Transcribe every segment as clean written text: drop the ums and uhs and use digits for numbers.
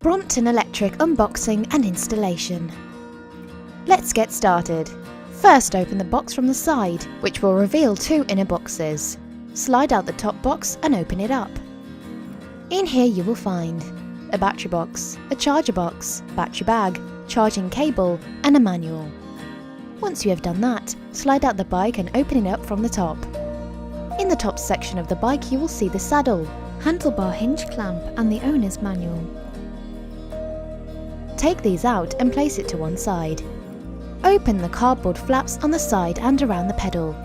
Brompton Electric unboxing and installation. Let's get started. First, open the box from the side, which will reveal two inner boxes. Slide out the top box and open it up. In here you will find a battery box, a charger box, battery bag, charging cable and a manual. Once you have done that, slide out the bike and open it up from the top. In the top section of the bike you will see the saddle, handlebar hinge clamp and the owner's manual. Take these out and place it to one side. Open the cardboard flaps on the side and around the pedal.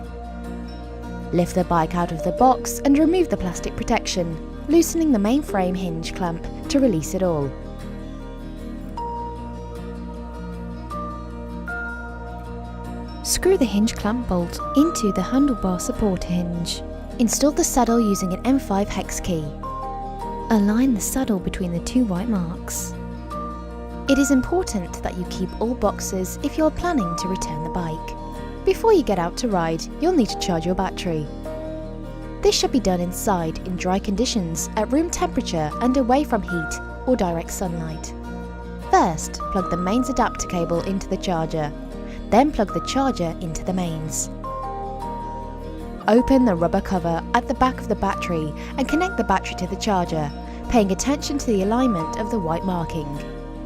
Lift the bike out of the box and remove the plastic protection, loosening the main frame hinge clamp to release it all. Screw the hinge clamp bolt into the handlebar support hinge. Install the saddle using an M5 hex key. Align the saddle between the two white marks. It is important that you keep all boxes if you are planning to return the bike. Before you get out to ride, you'll need to charge your battery. This should be done inside in dry conditions at room temperature and away from heat or direct sunlight. First, plug the mains adapter cable into the charger. Then plug the charger into the mains. Open the rubber cover at the back of the battery and connect the battery to the charger, paying attention to the alignment of the white marking.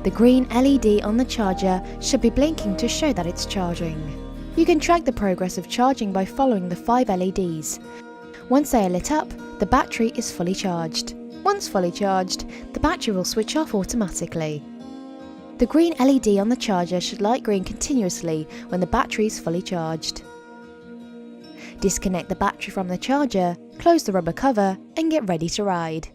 The green LED on the charger should be blinking to show that it's charging. You can track the progress of charging by following the 5 LEDs. Once they are lit up, the battery is fully charged. Once fully charged, the battery will switch off automatically. The green LED on the charger should light green continuously when the battery is fully charged. Disconnect the battery from the charger, close the rubber cover and get ready to ride.